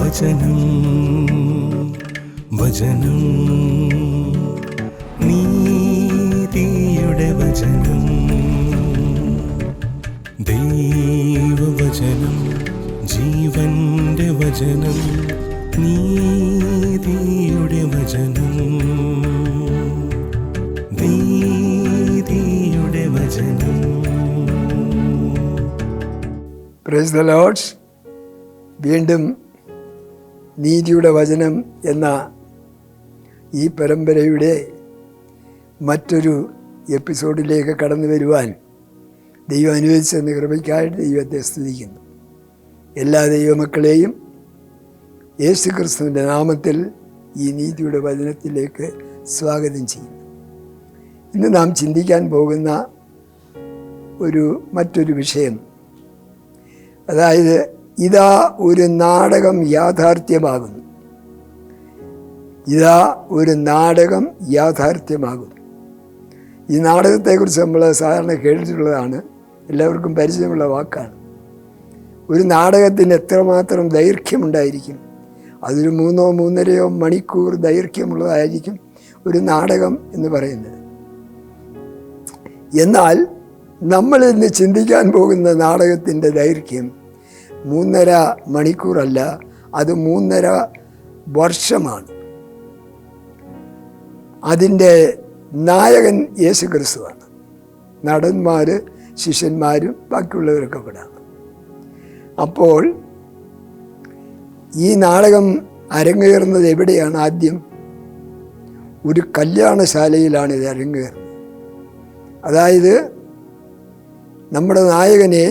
വചനം വചനം നീതിയുടെ വചനം ദൈവവചനം ജീവന്റെ വചനം നീതിയുടെ വചനം നീതിയുടെ വചനം. Praise the Lord. വീണ്ടും നീതിയുടെ വചനം എന്ന ഈ പരമ്പരയുടെ മറ്റൊരു എപ്പിസോഡിലേക്ക് കടന്നു വരുവാൻ ദൈവം അനുവദിച്ചെന്ന കൃപയ്ക്കായിട്ട് ദൈവത്തെ സ്തുതിക്കുന്നു. എല്ലാ ദൈവമക്കളെയും യേശുക്രിസ്തുവിൻ്റെ നാമത്തിൽ ഈ നീതിയുടെ വചനത്തിലേക്ക് സ്വാഗതം ചെയ്യുന്നു. ഇന്ന് നാം ചിന്തിക്കാൻ പോകുന്ന മറ്റൊരു വിഷയം, അതായത് ഇതാ ഒരു നാടകം യാഥാർത്ഥ്യമാകുന്നു. ഇതാ ഒരു നാടകം യാഥാർത്ഥ്യമാകുന്നു. ഈ നാടകത്തെക്കുറിച്ച് നമ്മൾ സാധാരണ കേട്ടിട്ടുള്ളതാണ്, എല്ലാവർക്കും പരിചയമുള്ള വാക്കാണ്. ഒരു നാടകത്തിന് എത്രമാത്രം ദൈർഘ്യമുണ്ടായിരിക്കും? അതൊരു 3-3.5 മണിക്കൂർ ദൈർഘ്യമുള്ളതായിരിക്കും ഒരു നാടകം എന്ന് പറയുന്നത്. എന്നാൽ നമ്മൾ ഇന്ന് ചിന്തിക്കാൻ പോകുന്ന നാടകത്തിൻ്റെ ദൈർഘ്യം 3.5 മണിക്കൂറല്ല, അത് 3.5 വർഷമാണ്. അതിൻ്റെ നായകൻ യേശുക്രിസ്തുവാണ്. നടന്മാർ, ശിഷ്യന്മാരും ബാക്കിയുള്ളവരൊക്കെ പെടാം. അപ്പോൾ ഈ നാടകം അരങ്ങേറുന്നത് എവിടെയാണ്? ആദ്യം ഒരു കല്യാണശാലയിലാണ് ഇത് അരങ്ങേറുന്നത്. അതായത് നമ്മുടെ നായകനെ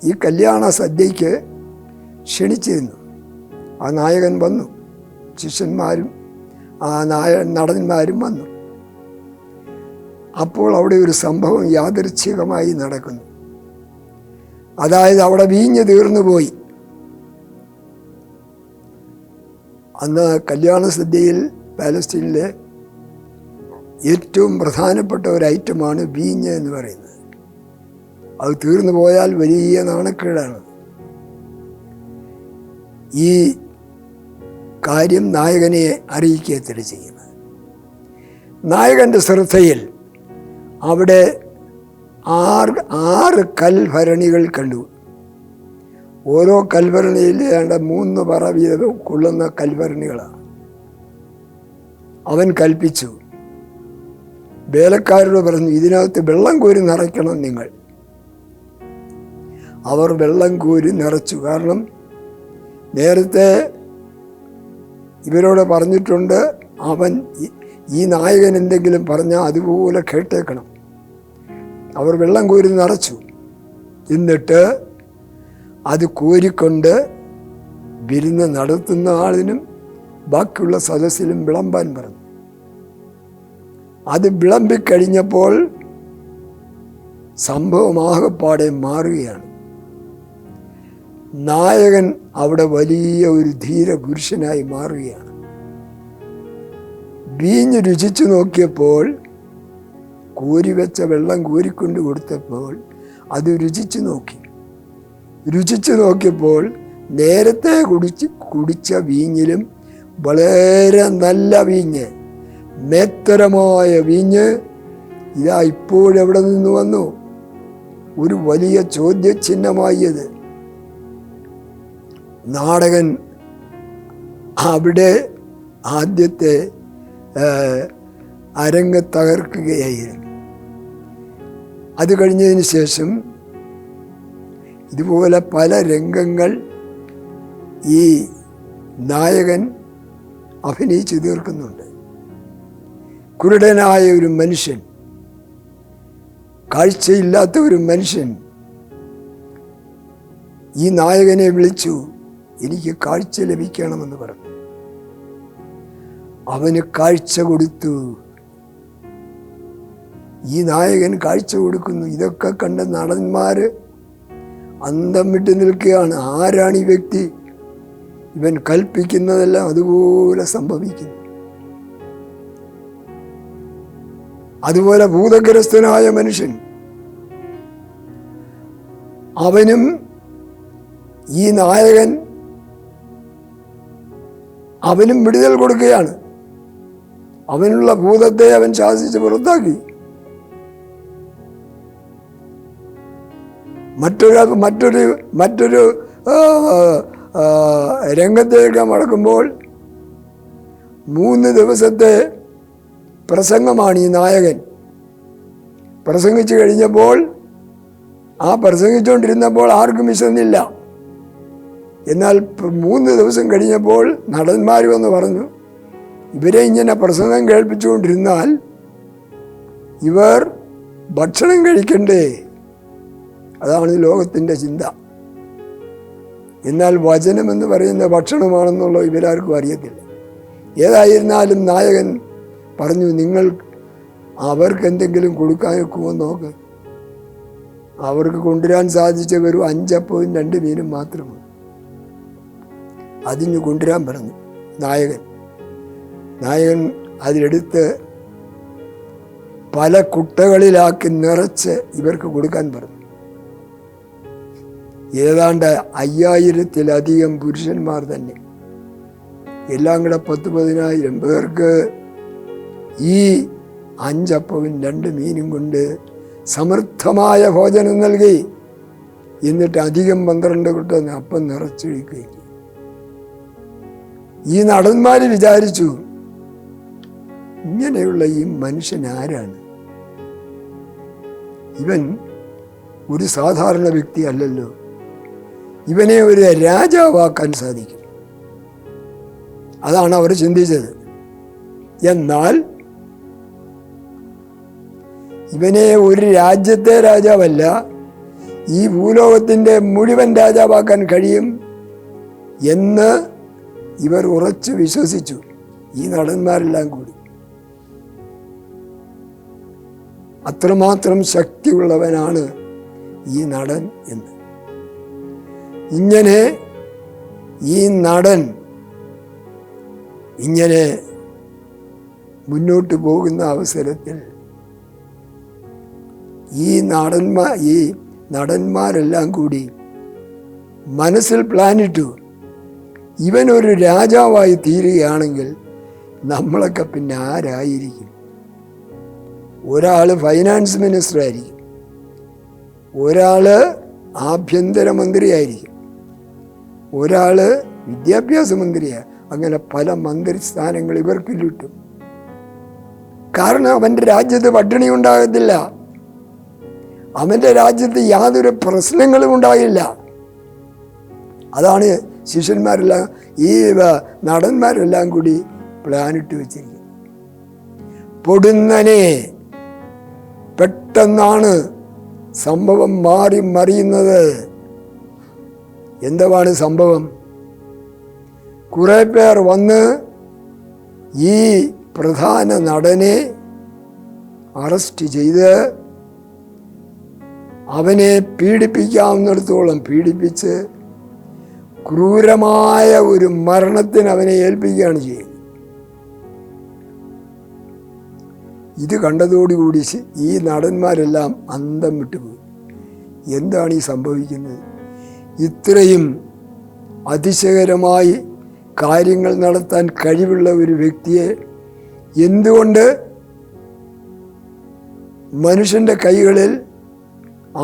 ഈ കല്യാണ സദ്യയ്ക്ക് ക്ഷണിച്ചിരുന്നു. ആ നായകൻ വന്നു, ശിഷ്യന്മാരും നടന്മാരും വന്നു. അപ്പോൾ അവിടെ ഒരു സംഭവം യാദൃച്ഛികമായി നടക്കുന്നു. അതായത് അവിടെ വീഞ്ഞ് തീർന്നു പോയി. അന്ന് കല്യാണ സദ്യയിൽ പാലസ്തീനിലെ ഏറ്റവും പ്രധാനപ്പെട്ട ഒരു ഐറ്റമാണ് വീഞ്ഞ് എന്ന് പറയുന്നത്. അത് തീർന്നു പോയാൽ വലിയ നാണക്കേടാണ്. ഈ കാര്യം നായകനെ അറിയിക്കുകയത്ര ചെയ്യുന്നത്. നായകൻ്റെ ശ്രദ്ധയിൽ അവിടെ 6 കൽഭരണികൾ കണ്ടു. ഓരോ കൽഭരണിയിൽ 3 പറ വീതം കൊള്ളുന്ന കൽഭരണികളാണ്. അവൻ കൽപ്പിച്ചു, വേലക്കാരോട് പറഞ്ഞു, ഇതിനകത്ത് വെള്ളം കോരി നിറയ്ക്കണം നിങ്ങൾ. അവർ വെള്ളം കോരി നിറച്ചു. കാരണം നേരത്തെ ഇവരോട് പറഞ്ഞിട്ടുണ്ട്, ഈ നായകൻ എന്തെങ്കിലും പറഞ്ഞാൽ അതുപോലെ കേട്ടേക്കണം. അവർ വെള്ളം കോരി നിറച്ചു. എന്നിട്ട് അത് കോരിക്കൊണ്ട് വിരുന്ന് നടത്തുന്ന ആളിനും ബാക്കിയുള്ള സദസ്സിലും വിളമ്പാൻ പറഞ്ഞു. അത് വിളമ്പിക്കഴിഞ്ഞപ്പോൾ സംഭവമാകപ്പാടെ മാറുകയാണ്. നായകൻ അവിടെ വലിയ ഒരു ധീരപുരുഷനായി മാറുകയാണ്. വീഞ്ഞ് രുചിച്ചു നോക്കിയപ്പോൾ, കോരിവെച്ച വെള്ളം കോരിക്കൊണ്ട് കൊടുത്തപ്പോൾ അത് രുചിച്ചു നോക്കിയപ്പോൾ നേരത്തെ കുടിച്ച വീഞ്ഞിലും വളരെ നല്ല വീഞ്ഞ്, മേത്തരമായ വീഞ്ഞ് ഇതാ ഇപ്പോഴെവിടെ നിന്ന് വന്നു? ഒരു വലിയ ചോദ്യചിഹ്നമായത്. നാടകൻ അവിടെ ആദ്യത്തെ അരങ്ങ് തകർക്കുകയായിരുന്നു. അത് കഴിഞ്ഞതിന് ശേഷം ഇതുപോലെ പല രംഗങ്ങൾ ഈ നായകൻ അഭിനയിച്ചു തീർക്കുന്നുണ്ട്. കുരുടനായ ഒരു മനുഷ്യൻ, കാഴ്ചയില്ലാത്ത ഒരു മനുഷ്യൻ ഈ നായകനെ വിളിച്ചു, എനിക്ക് കാഴ്ച ലഭിക്കണമെന്ന് പറഞ്ഞു. അവന് കാഴ്ച കൊടുത്തു. ഈ നായകൻ കാഴ്ച കൊടുക്കുന്നു. ഇതൊക്കെ കണ്ട നടന്മാര് അന്തം വിട്ട് നിൽക്കുകയാണ്. ആരാണ് ഈ വ്യക്തി? ഇവൻ കൽപ്പിക്കുന്നതെല്ലാം അതുപോലെ സംഭവിക്കുന്നു. അതുപോലെ ഭൂതഗ്രസ്തനായ മനുഷ്യൻ, അവനും ഈ നായകൻ അവനും വിടുതൽ കൊടുക്കുകയാണ്. അവനുള്ള ഭൂതത്തെ അവൻ ശാസിച്ച് പുറത്താക്കി. മറ്റൊരു രംഗത്തേക്ക് മടക്കുമ്പോൾ 3 ദിവസത്തെ പ്രസംഗമാണ് ഈ നായകൻ. പ്രസംഗിച്ചു കഴിഞ്ഞപ്പോൾ പ്രസംഗിച്ചുകൊണ്ടിരുന്നപ്പോൾ ആർക്കും വിശന്നില്ല. എന്നാൽ 3 ദിവസം കഴിഞ്ഞപ്പോൾ നടന്മാർ വന്ന് പറഞ്ഞു, ഇവരെ ഇങ്ങനെ പ്രസംഗം കേൾപ്പിച്ചുകൊണ്ടിരുന്നാൽ ഇവർ ഭക്ഷണം കഴിക്കണ്ടേ? അതാണ് ലോകത്തിൻ്റെ ചിന്ത. എന്നാൽ വചനമെന്ന് പറയുന്ന ഭക്ഷണമാണെന്നുള്ളത് ഇവരാർക്കും അറിയത്തില്ല. ഏതായിരുന്നാലും നായകൻ പറഞ്ഞു, നിങ്ങൾ അവർക്ക് എന്തെങ്കിലും കൊടുക്കാൻ വെക്കുമോ നോക്ക്. അവർക്ക് കൊണ്ടുവരാൻ സാധിച്ച വെറും 5 അപ്പവും 2 മീനും മാത്രമാണ്. അതിന് കൊണ്ടുവരാൻ പറഞ്ഞു നായകൻ അതിലെടുത്ത് പല കുട്ടകളിലാക്കി നിറച്ച് ഇവർക്ക് കൊടുക്കാൻ പറഞ്ഞു. ഏതാണ്ട് 5000-ലധികം പുരുഷന്മാർ തന്നെ, എല്ലാം കൂടെ 10,000 പേർക്ക് ഈ 5 അപ്പവും 2 മീനും കൊണ്ട് സമൃദ്ധമായ ഭോജനം നൽകി. എന്നിട്ട് അധികം 12 കുട്ടം അപ്പം നിറച്ചൊഴിക്കുകയും. ഈ നടന്മാർ വിചാരിച്ചു, ഇങ്ങനെയുള്ള ഈ മനുഷ്യൻ ആരാണ്? ഇവൻ ഒരു സാധാരണ വ്യക്തി അല്ലല്ലോ, ഇവനെ ഒരു രാജാവാക്കാൻ സാധിക്കും. അതാണ് അവർ ചിന്തിച്ചത്. എന്നാൽ ഇവനെ ഒരു രാജ്യത്തെ രാജാവല്ല, ഈ ഭൂലോകത്തിൻ്റെ മുഴുവൻ രാജാവാക്കാൻ കഴിയും എന്ന് ഇവർ ഉറച്ചു വിശ്വസിച്ചു, ഈ നടന്മാരെല്ലാം കൂടി. അത്രമാത്രം ശക്തിയുള്ളവനാണ് ഈ നടൻ എന്ന്. ഇങ്ങനെ ഈ നടൻ ഇങ്ങനെ മുന്നോട്ട് പോകുന്ന അവസരത്തിൽ ഈ നടന്മാരെല്ലാം കൂടി മനസ്സിൽ പ്ലാനിട്ടു, ഇവനൊരു രാജാവായി തീരുകയാണെങ്കിൽ നമ്മളൊക്കെ പിന്നെ ആരായിരിക്കും? ഒരാൾ ഫൈനാൻസ് മിനിസ്റ്റർ ആയിരിക്കും, ഒരാൾ ആഭ്യന്തരമന്ത്രിയായിരിക്കും, ഒരാൾ വിദ്യാഭ്യാസ മന്ത്രിയാണ്. അങ്ങനെ പല മന്ത്രിസ്ഥാനങ്ങൾ ഇവർക്ക് കിട്ടും. കാരണം അവൻ്റെ രാജ്യത്ത് പട്ടിണി ഉണ്ടാകത്തില്ല, അവൻ്റെ രാജ്യത്ത് യാതൊരു പ്രശ്നങ്ങളും ഉണ്ടാകില്ല. അതാണ് ശിഷ്യന്മാരെല്ലാം ഈ നടന്മാരെല്ലാം കൂടി പ്ലാനിട്ട് വെച്ചിരിക്കുന്നത്. പൊടുന്നനെ പെട്ടെന്നാണ് സംഭവം മാറി മറിയുന്നത്. എന്താണ് സംഭവം? കുറെ പേർ വന്ന് ഈ പ്രധാന നടനെ അറസ്റ്റ് ചെയ്ത് അവനെ പീഡിപ്പിക്കാവുന്നിടത്തോളം പീഡിപ്പിച്ച് ക്രൂരമായ ഒരു മരണത്തിന് അവനെ ഏൽപ്പിക്കുകയാണ് ചെയ്യുന്നത്. ഇത് കണ്ടതോടുകൂടി ഈ നടന്മാരെല്ലാം അന്തം വിട്ടുപോയി. എന്താണ് ഈ സംഭവിക്കുന്നത്? ഇത്രയും അതിശയകരമായി കാര്യങ്ങൾ നടത്താൻ കഴിവുള്ള ഒരു വ്യക്തിയെ എന്തുകൊണ്ട് മനുഷ്യൻ്റെ കൈകളിൽ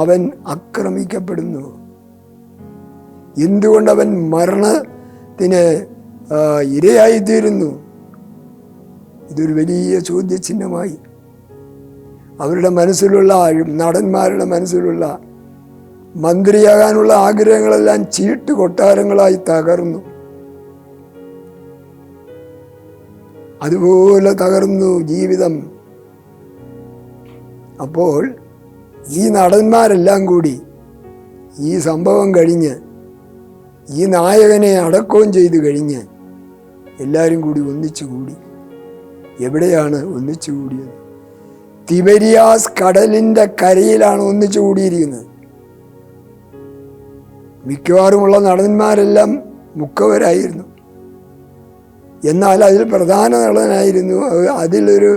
അവൻ ആക്രമിക്കപ്പെടുന്നു? എന്തുകൊണ്ട് അവൻ മരണത്തിന് ഇരയായിത്തീരുന്നു? ഇതൊരു വലിയ ചോദ്യചിഹ്നമായി അവരുടെ മനസ്സിലുള്ള, നടന്മാരുടെ മനസ്സിലുള്ള മന്ത്രിയാകാനുള്ള ആഗ്രഹങ്ങളെല്ലാം ചീട്ട് കൊട്ടാരങ്ങളായി തകർന്നു. അതുപോലെ തകർന്നു ജീവിതം. അപ്പോൾ ഈ നടന്മാരെല്ലാം കൂടി ഈ സംഭവം കഴിഞ്ഞ് ഈ നായകനെ അടക്കവും ചെയ്തു കഴിഞ്ഞ് എല്ലാവരും കൂടി ഒന്നിച്ചു കൂടി. എവിടെയാണ് ഒന്നിച്ചു കൂടിയത്? തിബരിയാസ് കടലിൻ്റെ കരയിലാണ് ഒന്നിച്ചു കൂടിയിരിക്കുന്നത്. മിക്കവാറുമുള്ള നടന്മാരെല്ലാം മുക്കവരായിരുന്നു. എന്നാൽ അതിൽ പ്രധാന നടനായിരുന്നു, അതിലൊരു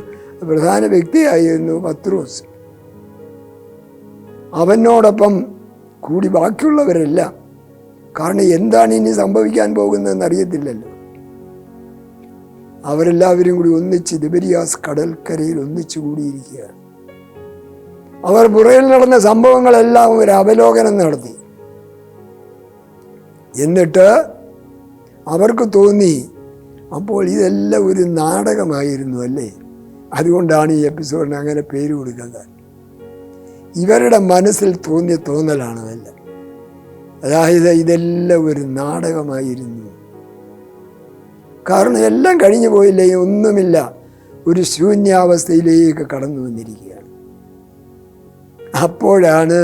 പ്രധാന വ്യക്തിയായിരുന്നു പത്രോസ്. അവനോടൊപ്പം കൂടി ബാക്കിയുള്ളവരെല്ലാം. കാരണം എന്താണ് ഇനി സംഭവിക്കാൻ പോകുന്നതെന്ന് അറിയത്തില്ലല്ലോ. അവരെല്ലാവരും കൂടി ഒന്നിച്ച് തിബരിയാസ് കടൽക്കരയിൽ ഒന്നിച്ചു കൂടിയിരിക്കുകയാണ്. അവർ പുറയിൽ നടന്ന സംഭവങ്ങളെല്ലാം ഒരു അവലോകനം നടത്തി. എന്നിട്ട് അവർക്ക് തോന്നി, അപ്പോൾ ഇതെല്ലാം ഒരു നാടകമായിരുന്നു അല്ലേ? അതുകൊണ്ടാണ് ഈ എപ്പിസോഡിന് അങ്ങനെ പേര് കൊടുക്കുന്നത്. ഇവരുടെ മനസ്സിൽ തോന്നിയ തോന്നലാണ് അതെല്ലാം. അതായത് ഇതെല്ലാം ഒരു നാടകമായിരുന്നു. കാരണം എല്ലാം കഴിഞ്ഞു പോയില്ലേ, ഒന്നുമില്ല, ഒരു ശൂന്യാവസ്ഥയിലേക്ക് കടന്നു വന്നിരിക്കുകയാണ്. അപ്പോഴാണ്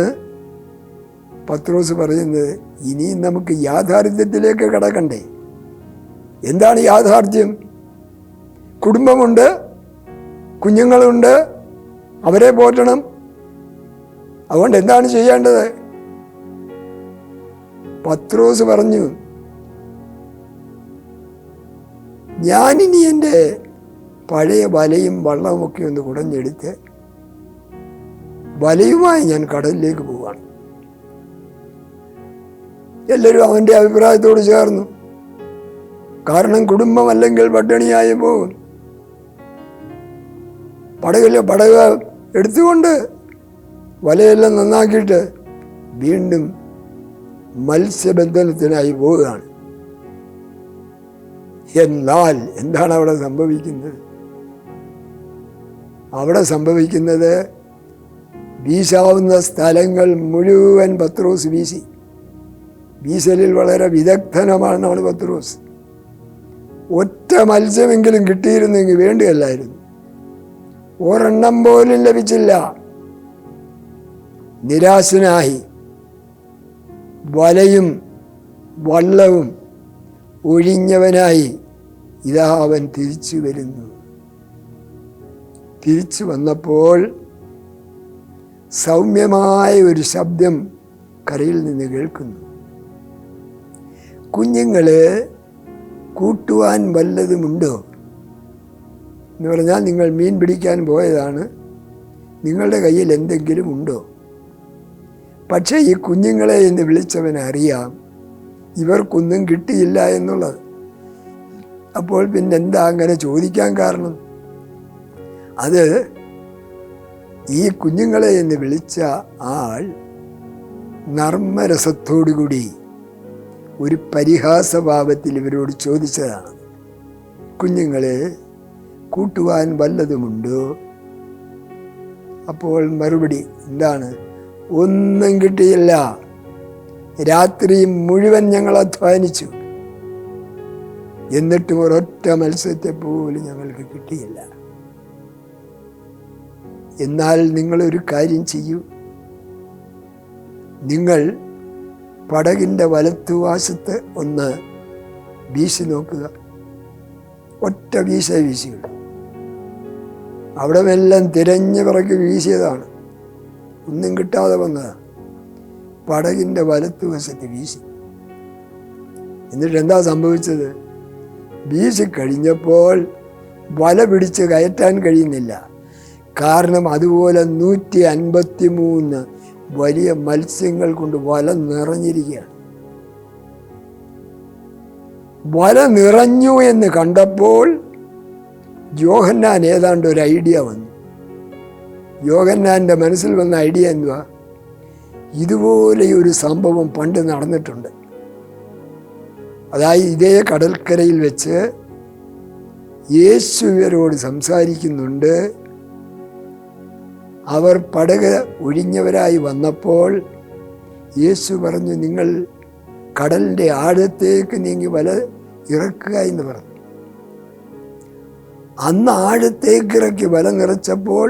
പത്രോസ് പറയുന്നത്, ഇനിയും നമുക്ക് യാഥാർത്ഥ്യത്തിലേക്ക് കടക്കണ്ടേ? എന്താണ് യാഥാർത്ഥ്യം? കുടുംബമുണ്ട്, കുഞ്ഞുങ്ങളുണ്ട്, അവരെ പോറ്റണം. അതുകൊണ്ട് എന്താണ് ചെയ്യേണ്ടത്? പത്രോസ് പറഞ്ഞു, ഞാനിനി എൻ്റെ പഴയ വലയും വള്ളവുമൊക്കെ ഒന്ന് കുടഞ്ഞെടുത്ത് വലയുമായി ഞാൻ കടലിലേക്ക് പോവാണ്. എല്ലാവരും അവൻ്റെ അഭിപ്രായത്തോട് ചേർന്നു. കാരണം കുടുംബം അല്ലെങ്കിൽ പട്ടിണിയായി പോകും. പടക് എടുത്തുകൊണ്ട് വലയെല്ലാം നന്നാക്കിയിട്ട് വീണ്ടും മത്സ്യബന്ധനത്തിനായി പോവുകയാണ്. എന്നാൽ എന്താണ് അവിടെ സംഭവിക്കുന്നത്? അവിടെ സംഭവിക്കുന്നത്, വീശാവുന്ന സ്ഥലങ്ങൾ മുഴുവൻ പത്രോസ് വീശി. വീശലിൽ വളരെ വിദഗ്ധനമാണ് പത്രോസ്. ഒറ്റ മത്സ്യമെങ്കിലും കിട്ടിയിരുന്നെങ്കിൽ വേണ്ടിയല്ലായിരുന്നു. ഒരെണ്ണം പോലും ലഭിച്ചില്ല. നിരാശനായി വലയും വള്ളവും ഒഴിഞ്ഞവനായി ഇതാ അവൻ തിരിച്ചു വരുന്നു. തിരിച്ചു വന്നപ്പോൾ സൗമ്യമായ ഒരു ശബ്ദം കരയിൽ നിന്ന് കേൾക്കുന്നു. കുഞ്ഞുങ്ങള് കൂട്ടുവാൻ വല്ലതുമുണ്ടോ എന്ന് പറഞ്ഞാൽ, നിങ്ങൾ മീൻ പിടിക്കാൻ പോയതാണ്, നിങ്ങളുടെ കയ്യിൽ എന്തെങ്കിലും ഉണ്ടോ? പക്ഷേ ഈ കുഞ്ഞുങ്ങളെ എന്ന് വിളിച്ചവനറിയാം ഇവർക്കൊന്നും കിട്ടിയില്ല എന്നുള്ളത്. അപ്പോൾ പിന്നെന്താ അങ്ങനെ ചോദിക്കാൻ കാരണം? അത് ഈ കുഞ്ഞുങ്ങളെ എന്ന് വിളിച്ച ആൾ നർമ്മരസത്തോടുകൂടി ഒരു പരിഹാസഭാവത്തിൽ ഇവരോട് ചോദിച്ചതാണ്, കുഞ്ഞുങ്ങളെ കൂട്ടുവാൻ വല്ലതുമുണ്ടോ? അപ്പോൾ മറുപടി എന്താണ്? ഒന്നും കിട്ടിയില്ല. രാത്രി മുഴുവൻ ഞങ്ങൾ അധ്വാനിച്ചു, എന്നിട്ടും ഒരൊറ്റ മത്സ്യത്തെ പോലും ഞങ്ങൾക്ക് കിട്ടിയില്ല. എന്നാൽ നിങ്ങളൊരു കാര്യം ചെയ്യൂ, നിങ്ങൾ പടകിൻ്റെ വലത്തുവശത്ത് ഒന്ന് വീശി നോക്കുക. ഒറ്റ വീശേ വീശിയുള്ളൂ. അവിടെ എല്ലാം തിരഞ്ഞു പിറക്കി വീശിയതാണ്, ഒന്നും കിട്ടാതെ വന്നതാണ്. പടകിൻ്റെ വലത്തുവശത്ത് വീശി. എന്നിട്ട് എന്താ സംഭവിച്ചത്? വീശി കഴിഞ്ഞപ്പോൾ വല പിടിച്ച് കയറ്റാൻ കഴിയുന്നില്ല. കാരണം അതുപോലെ 153 വലിയ മത്സ്യങ്ങൾ കൊണ്ട് വല നിറഞ്ഞിരിക്കുകയാണ്. വല നിറഞ്ഞു എന്ന് കണ്ടപ്പോൾ യോഹന്നാൻ ഏതാണ്ട് ഒരു ഐഡിയ വന്നു. യോഹന്നാൻ്റെ മനസ്സിൽ വന്ന ഐഡിയ എന്തുവാ? ഇതുപോലെ ഒരു സംഭവം പണ്ട് നടന്നിട്ടുണ്ട്. അതായത് ഇതേ കടൽക്കരയിൽ വെച്ച് യേശു ഇവരോട് സംസാരിക്കുന്നുണ്ട്. അവർ പടക് ഒഴിഞ്ഞവരായി വന്നപ്പോൾ യേശു പറഞ്ഞു, നിങ്ങൾ കടലിൻ്റെ ആഴത്തേക്ക് നീങ്ങി വല ഇറക്കുക എന്ന് പറഞ്ഞു. അന്ന് ആഴത്തേക്ക് ഇറക്കി വല നിറച്ചപ്പോൾ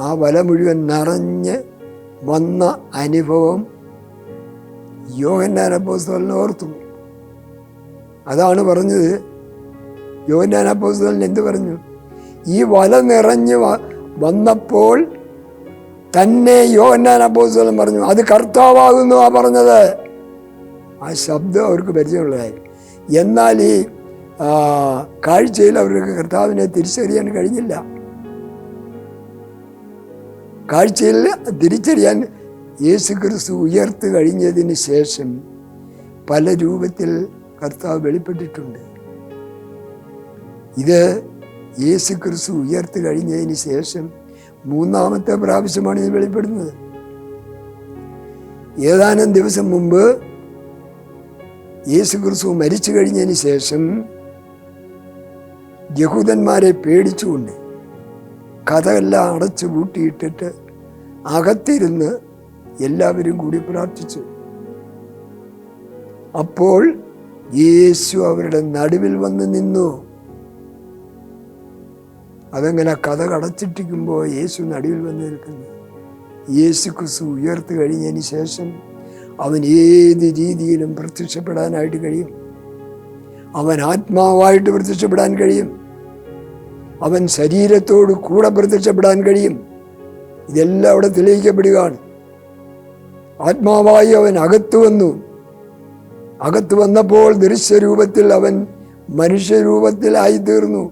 ആ വല മുഴുവൻ നിറഞ്ഞ് വന്ന അനുഭവം യോഹന്നാൻ അപ്പോസ്തലൻ ഓർത്തു. അതാണ് പറഞ്ഞത്. യോഹന്നാൻ അപ്പോസ്തലൻ എന്ത് പറഞ്ഞു? ഈ വല നിറഞ്ഞ് വന്നപ്പോൾ തന്നെ യോഹന്നാൻ അപ്പോസ്തലൻ പറഞ്ഞു, അത് കർത്താവാകുന്നു ആ പറഞ്ഞത്. ആ ശബ്ദം അവർക്ക് പരിചയമുള്ളതായി. എന്നാൽ ഈ കാഴ്ചയിൽ അവർക്ക് കർത്താവിനെ തിരിച്ചറിയാൻ കഴിഞ്ഞില്ല. കാഴ്ചയിൽ തിരിച്ചറിയാൻ യേശു ക്രിസ്തു ഉയർത്ത് കഴിഞ്ഞതിന് ശേഷം പല രൂപത്തിൽ കർത്താവ് വെളിപ്പെട്ടിട്ടുണ്ട്. ഇത് യേശു ക്രിസ്തു ഉയർത്തി കഴിഞ്ഞതിന് ശേഷം മൂന്നാമത്തെ പ്രാവശ്യമാണ് ഇത് വെളിപ്പെടുന്നത്. ഏതാനും ദിവസം മുമ്പ് യേശു ക്രിസ്തു മരിച്ചു കഴിഞ്ഞതിന് ശേഷം യഹൂദന്മാരെ പേടിച്ചുകൊണ്ട് കഥയെല്ലാം അടച്ചു പൂട്ടിയിട്ടിട്ട് അകത്തിരുന്ന് എല്ലാവരും കൂടി പ്രാർത്ഥിച്ചു. അപ്പോൾ യേശു അവരുടെ നടുവിൽ വന്ന് നിന്നു. അതെങ്ങനെ കഥ അടച്ചിട്ടിരിക്കുമ്പോൾ യേശു നടുവിൽ വന്ന് നിൽക്കുന്നു? യേശു ക്രിസ്തു ഉയർത്തി കഴിഞ്ഞതിന് ശേഷം അവൻ ഏത് രീതിയിലും പ്രത്യക്ഷപ്പെടാനായിട്ട് കഴിയും. അവൻ ആത്മാവായിട്ട് പ്രത്യക്ഷപ്പെടാൻ കഴിയും. അവൻ ശരീരത്തോട് കൂടെ പ്രത്യക്ഷപ്പെടാൻ കഴിയും. ഇതെല്ലാം അവിടെ തെളിയിക്കപ്പെടുകയാണ്. ആത്മാവായി അവൻ അകത്തു വന്നു. അകത്ത് വന്നപ്പോൾ ദൃശ്യരൂപത്തിൽ അവൻ മനുഷ്യരൂപത്തിലായി തീർന്നു.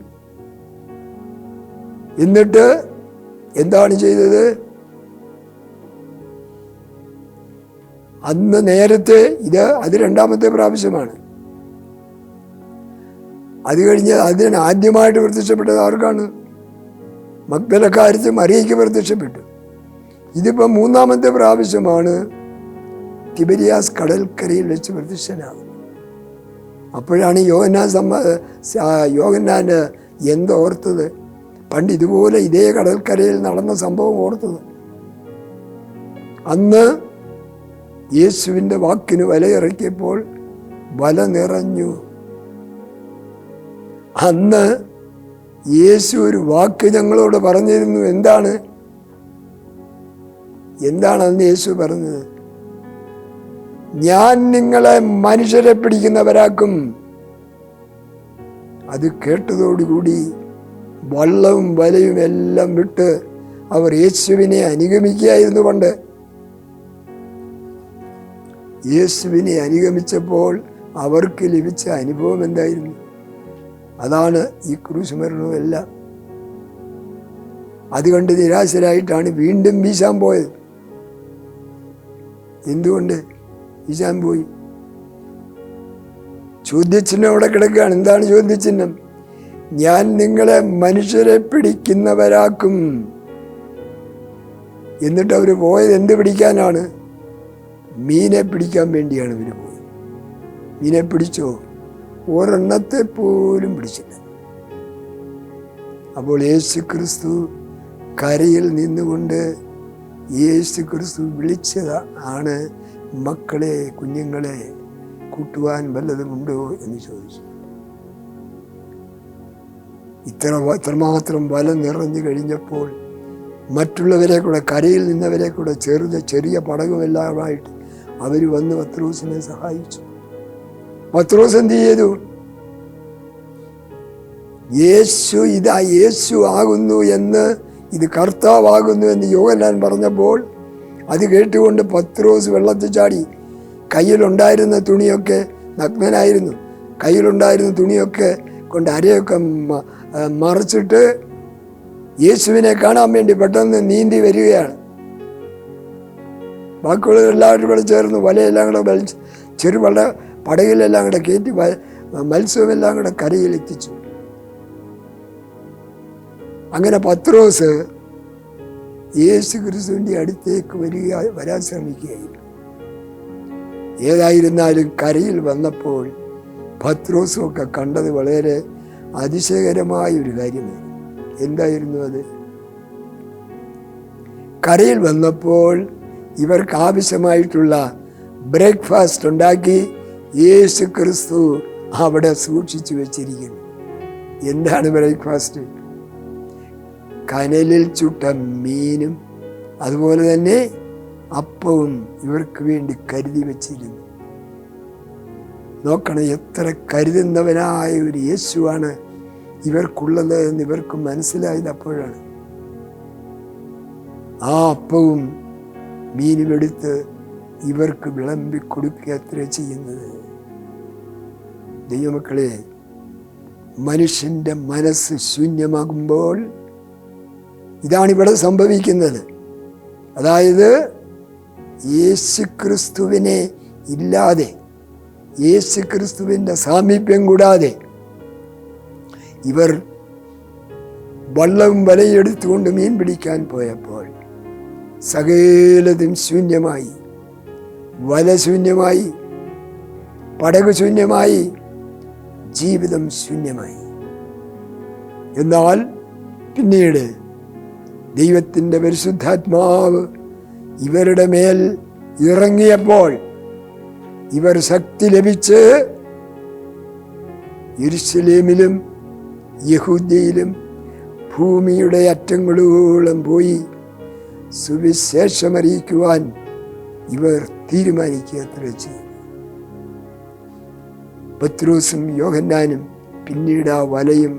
എന്നിട്ട് എന്താണ് ചെയ്തത്? അന്ന് നേരത്തെ അത് രണ്ടാമത്തെ പ്രാവശ്യമാണ്. അത് കഴിഞ്ഞ് അതിന് ആദ്യമായിട്ട് പ്രത്യക്ഷപ്പെട്ടത് ആർക്കാണ്? മഗ്ദലക്കാരത്തി മറിയയ്ക്ക് പ്രത്യക്ഷപ്പെട്ടു. ഇതിപ്പോൾ മൂന്നാമത്തെ പ്രാവശ്യമാണ് തിബരിയാസ് കടൽക്കരയിൽ വെച്ച് പ്രത്യക്ഷനാകുന്നത്. അപ്പോഴാണ് യോഹന്നാന് എന്തോർത്തത്? പണ്ട് ഇതുപോലെ ഇതേ കടൽക്കരയിൽ നടന്ന സംഭവം ഓർത്തത്. അന്ന് യേശുവിൻ്റെ വാക്കിന് വലയിറക്കിയപ്പോൾ വല നിറഞ്ഞു. അന്ന് യേശു ഒരു വാക്ക് ഞങ്ങളോട് പറഞ്ഞിരുന്നു. എന്താണ് അന്ന് യേശു പറഞ്ഞത്? ഞാൻ നിങ്ങളെ മനുഷ്യരെ പിടിക്കുന്നവരാക്കും. അത് കേട്ടതോടുകൂടി വള്ളവും വലയും എല്ലാം വിട്ട് അവർ യേശുവിനെ അനുഗമിക്കുകയായിരുന്നു. പണ്ട് യേശുവിനെ അനുഗമിച്ചപ്പോൾ അവർക്ക് ലഭിച്ച അനുഭവം എന്തായിരുന്നു? അതാണ് ഈ ക്രൂശ് മരണവും എല്ലാം. അതുകൊണ്ട് നിരാശരായിട്ടാണ് വീണ്ടും വീശാൻ പോയത്. എന്തുകൊണ്ട് വീശാൻ പോയി? ചോദ്യചിഹ്നം അവിടെ കിടക്കുകയാണ്. എന്താണ് ചോദ്യചിഹ്നം? ഞാൻ നിങ്ങളെ മനുഷ്യരെ പിടിക്കുന്നവരാക്കും. എന്നിട്ട് അവർ പോയത് എന്ത് പിടിക്കാനാണ്? മീനെ പിടിക്കാൻ വേണ്ടിയാണ് ഇവർ പോയത്. മീനെ പിടിച്ചോ? ഒരെണ്ണത്തെ പോലും പിടിച്ചില്ല. അപ്പോൾ യേശു ക്രിസ്തു കരയിൽ നിന്നുകൊണ്ട് യേശു ക്രിസ്തു വിളിച്ചതാണ്, മക്കളെ, കുഞ്ഞുങ്ങളെ, കൂട്ടുവാൻ വല്ലതുമുണ്ടോ എന്ന് ചോദിച്ചു. ഇത്രമാത്രം വല നിറഞ്ഞു കഴിഞ്ഞപ്പോൾ മറ്റുള്ളവരെ കൂടെ, കരയിൽ നിന്നവരെ കൂടെ ചെറിയ പടകുമെല്ലാമായിട്ട് അവർ വന്ന് പത്രോസിനെ സഹായിച്ചു. പത്രോസ് എന്ത് ചെയ്തു? യേശു ആകുന്നു എന്ന്, ഇത് കർത്താവാകുന്നു എന്ന് യോഹന്നാൻ പറഞ്ഞപ്പോൾ അത് കേട്ടുകൊണ്ട് പത്രോസ് വെള്ളത്തിൽ ചാടി. കയ്യിലുണ്ടായിരുന്ന തുണിയൊക്കെ, നഗ്നനായിരുന്നു, കയ്യിലുണ്ടായിരുന്ന തുണിയൊക്കെ കൊണ്ട് അരയൊക്കെ മറച്ചിട്ട് യേശുവിനെ കാണാൻ വേണ്ടി പെട്ടെന്ന് നീന്തി വരികയാണ്. ബാക്കിയുള്ളവരെല്ലാവരും കൂടെ ചേർന്ന് വലയെല്ലാം കൂടെ വലിച്ച് ചെറുവള്ള പടകിലെല്ലാം കൂടെ കയറ്റി മത്സ്യമെല്ലാം കൂടെ കരയിലെത്തിച്ചു. അങ്ങനെ പത്രോസ് യേശു ക്രിസ്തുവിൻ്റെ അടുത്തേക്ക് വരാൻ ശ്രമിക്കുകയായിരുന്നു. ഏതായിരുന്നാലും കരയിൽ വന്നപ്പോൾ പത്രോസുമൊക്കെ കണ്ടത് വളരെ അതിശയകരമായ ഒരു കാര്യമായിരുന്നു. എന്തായിരുന്നു അത്? കരയിൽ വന്നപ്പോൾ ഇവർക്ക് ആവശ്യമായിട്ടുള്ള ബ്രേക്ക്ഫാസ്റ്റ് ഉണ്ടാക്കി യേശു ക്രിസ്തു അവിടെ സൂക്ഷിച്ചു വെച്ചിരിക്കുന്നു. എന്താണ് ബ്രേക്ക്ഫാസ്റ്റ്? കനലിൽ ചുട്ട മീനും അതുപോലെ തന്നെ അപ്പവും ഇവർക്ക് വേണ്ടി കരുതി വച്ചിരുന്നു. നോക്കണം, എത്ര കരുതുന്നവനായ ഒരു യേശുവാണ് ഇവർക്കുള്ളത് എന്ന് ഇവർക്ക് മനസ്സിലായത് അപ്പോഴാണ്. ആ അപ്പവും മീനും എടുത്ത് ഇവർക്ക് വിളമ്പി കൊടുക്കുക അത്ര ചെയ്യുന്നത്. ദൈവമക്കളെ, മനുഷ്യൻ്റെ മനസ്സ് ശൂന്യമാകുമ്പോൾ ഇതാണിവിടെ സംഭവിക്കുന്നത്. അതായത് യേശുക്രിസ്തുവിനെ ഇല്ലാതെ, യേശുക്രിസ്തുവിൻ്റെ സാമീപ്യം കൂടാതെ, ഇവർ വള്ളവും വലയും എടുത്തുകൊണ്ട് മീൻ പിടിക്കാൻ പോയപ്പോൾ സകലതും ശൂന്യമായി. വല ശൂന്യമായി, പടക് ശൂന്യമായി, ജീവിതം ശൂന്യമായി. എന്നാൽ പിന്നീട് ദൈവത്തിൻ്റെ പരിശുദ്ധാത്മാവ് ഇവരുടെ മേൽ ഇറങ്ങിയപ്പോൾ ഇവർ ശക്തി ലഭിച്ച് യെരൂശലേമിലും യഹൂദ്യയിലും ഭൂമിയുടെ അറ്റങ്ങളോളം പോയി സുവിശേഷമറിയിക്കുവാൻ ഇവർ തീരുമാനിക്കുക ചെയ്തു. പത്രോസും യോഹന്നാനും പിന്നീട് ആ വലയും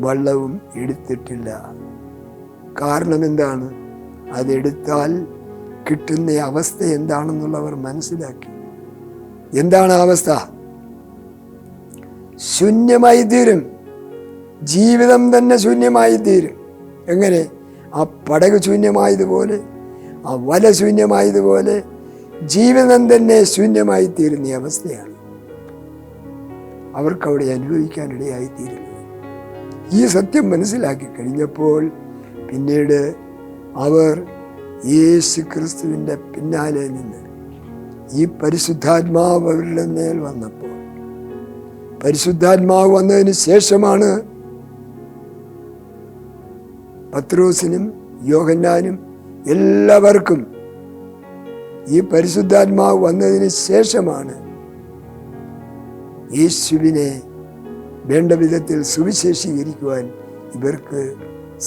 വള്ളവും എടുത്തിട്ടില്ല. കാരണം എന്താണ്? അതെടുത്താൽ കിട്ടുന്ന അവസ്ഥ എന്താണെന്നുള്ളവർ മനസ്സിലാക്കി. എന്താണ് അവസ്ഥ? ശൂന്യമായി തീരും. ജീവിതം തന്നെ ശൂന്യമായി തീരും. എങ്ങനെ? ആ പടക് ശൂന്യമായതുപോലെ, ആ വല ശൂന്യമായതുപോലെ ജീവിതം തന്നെ ശൂന്യമായി തീരുന്ന അവസ്ഥയാണ് അവർക്കവിടെ അനുഭവിക്കാനിടയായിത്തീരുന്നത്. ഈ സത്യം മനസ്സിലാക്കി കഴിഞ്ഞപ്പോൾ പിന്നീട് അവർ യേശു ക്രിസ്തുവിൻ്റെ പിന്നാലെ നിന്ന് ഈ പരിശുദ്ധാത്മാവ് അവരുടെ മേൽ വന്നപ്പോൾ, പരിശുദ്ധാത്മാവ് വന്നതിന് ശേഷമാണ് പത്രോസിനും യോഹന്നാനും എല്ലാവർക്കും ഈ പരിശുദ്ധാത്മാവ് വന്നതിന് ശേഷമാണ് യേശുവിനെ വേണ്ട വിധത്തിൽ സുവിശേഷീകരിക്കുവാൻ ഇവർക്ക്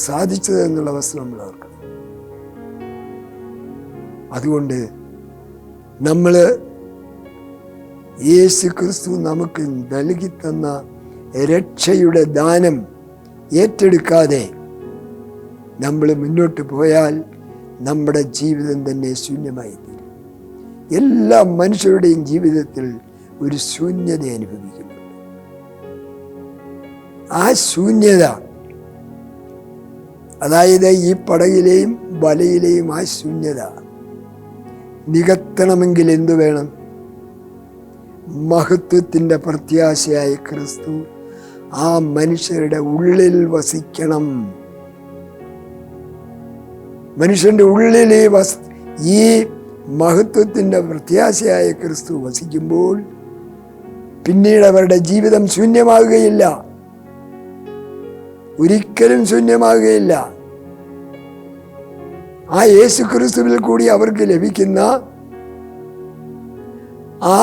സാധിച്ചതെന്നുള്ള വസ്തു നമ്മൾ ഓർക്കണം. അതുകൊണ്ട് നമ്മൾ യേശു ക്രിസ്തു നമുക്ക് നൽകി തന്ന രക്ഷയുടെ ദാനം ഏറ്റെടുക്കാതെ നമ്മൾ മുന്നോട്ട് പോയാൽ നമ്മുടെ ജീവിതം തന്നെ ശൂന്യമായി തീരും. എല്ലാ മനുഷ്യരുടെയും ജീവിതത്തിൽ ഒരു ശൂന്യത അനുഭവിക്കുന്നുണ്ട്. ആ ശൂന്യത, അതായത് ഈ പടകിലെയും വലയിലെയും ആ ശൂന്യത നികത്തണമെങ്കിൽ എന്തു വേണം? മഹത്വത്തിൻ്റെ പ്രത്യാശയായ ക്രിസ്തു ആ മനുഷ്യരുടെ ഉള്ളിൽ വസിക്കണം. മനുഷ്യന്റെ ഉള്ളിൽ ഈ മഹത്വത്തിൻ്റെ പ്രത്യാശയായ ക്രിസ്തു വസിക്കുമ്പോൾ പിന്നീട് അവരുടെ ജീവിതം ശൂന്യമാകുകയില്ല, ഒരിക്കലും ശൂന്യമാകുകയില്ല. ആ യേശു ക്രിസ്തുവിൽ കൂടി അവർക്ക് ലഭിക്കുന്ന ആ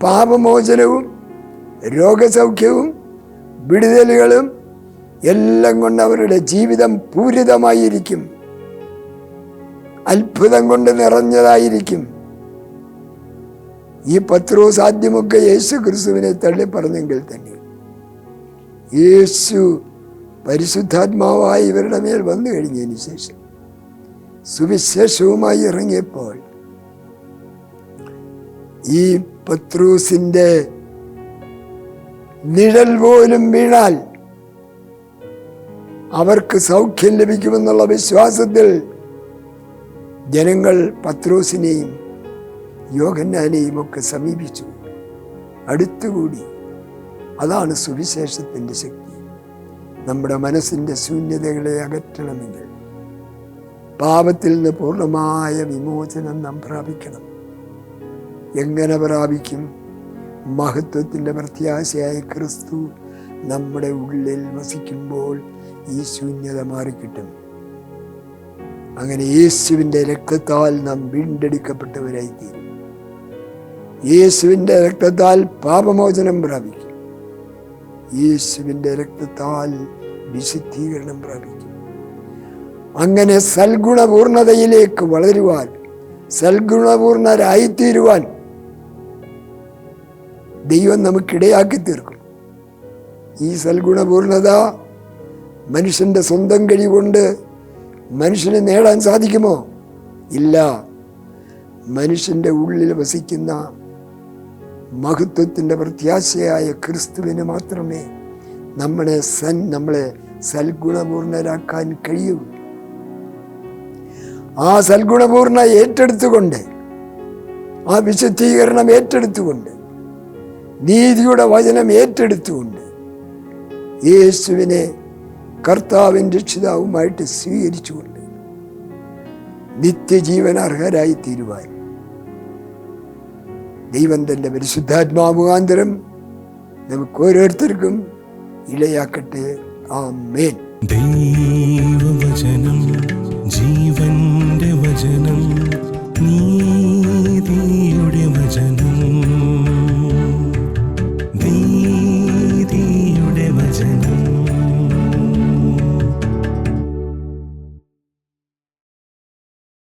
പാപമോചനവും രോഗസൗഖ്യവും വിടുതലുകളും എല്ലാം കൊണ്ട് അവരുടെ ജീവിതം പൂരിതമായിരിക്കും, അത്ഭുതം കൊണ്ട് നിറഞ്ഞതായിരിക്കും. ഈ പത്രോസ് ആദ്യമൊക്കെ യേശു ക്രിസ്തുവിനെ തള്ളി പറഞ്ഞെങ്കിൽ തന്നെ യേശു പരിശുദ്ധാത്മാവായി ഇവരുടെ മേൽ വന്നു കഴിഞ്ഞതിന് ശേഷം സുവിശേഷവുമായി ഇറങ്ങിയപ്പോൾ ഈ പത്രോസിന്റെ നിഴൽ പോലും വീണാൽ അവർക്ക് സൗഖ്യം ലഭിക്കുമെന്നുള്ള വിശ്വാസത്തിൽ ജനങ്ങൾ പത്രോസിനെയും യോഹന്നാനെയും ഒക്കെ സമീപിച്ചു, അടുത്തുകൂടി. അതാണ് സുവിശേഷത്തിൻ്റെ ശക്തി. നമ്മുടെ മനസ്സിൻ്റെ ശൂന്യതകളെ അകറ്റണമെങ്കിൽ പാപത്തിൽ നിന്ന് പൂർണ്ണമായ വിമോചനം നാം പ്രാപിക്കണം. എങ്ങനെ പ്രാപിക്കും? മഹത്വത്തിൻ്റെ പ്രത്യാശയായ ക്രിസ്തു നമ്മുടെ ഉള്ളിൽ വസിക്കുമ്പോൾ ഈ ശൂന്യത മാറിക്കിട്ടും. അങ്ങനെ യേശുവിൻ്റെ രക്തത്താൽ നാം വീണ്ടെടുക്കപ്പെട്ടവരായിത്തീരും. യേശുവിൻ്റെ രക്തത്താൽ പാപമോചനം പ്രാപിക്കും. യേശുവിൻ്റെ രക്തത്താൽ വിശുദ്ധീകരണം പ്രാപിക്കും. അങ്ങനെ സൽഗുണപൂർണതയിലേക്ക് വളരുവാൻ, സൽഗുണപൂർണരായിത്തീരുവാൻ ദൈവം നമുക്കിടയാക്കി തീർക്കും. ഈ സൽഗുണപൂർണത മനുഷ്യൻ്റെ സ്വന്തം കഴിവുകൊണ്ട് മനുഷ്യന് നേടാൻ സാധിക്കുമോ? ഇല്ല. മനുഷ്യൻ്റെ ഉള്ളിൽ വസിക്കുന്ന മഹത്വത്തിൻ്റെ പ്രത്യാശയായ ക്രിസ്തുവിന് മാത്രമേ നമ്മളെ സൽഗുണപൂർണരാക്കാൻ കഴിയൂ. ആ സൽഗുണപൂർണ ഏറ്റെടുത്തുകൊണ്ട്, ആ വിശുദ്ധീകരണം ഏറ്റെടുത്തുകൊണ്ട്, നീതിയുടെ വചനം ഏറ്റെടുത്തുകൊണ്ട് യേശുവിനെ കർത്താവിൻ രക്ഷിതാവുമായിട്ട് സ്വീകരിച്ചുകൊണ്ട് നിത്യജീവൻ അർഹരായി തീരുവാൻ ദൈവം തൻ്റെ പരിശുദ്ധാത്മാമുഖാന്തരം നമുക്ക് ഓരോരുത്തർക്കും ഇടയാക്കട്ടെ. ആമേൻ. ദൈവവചനം ജീവന്റെ വചനം നീ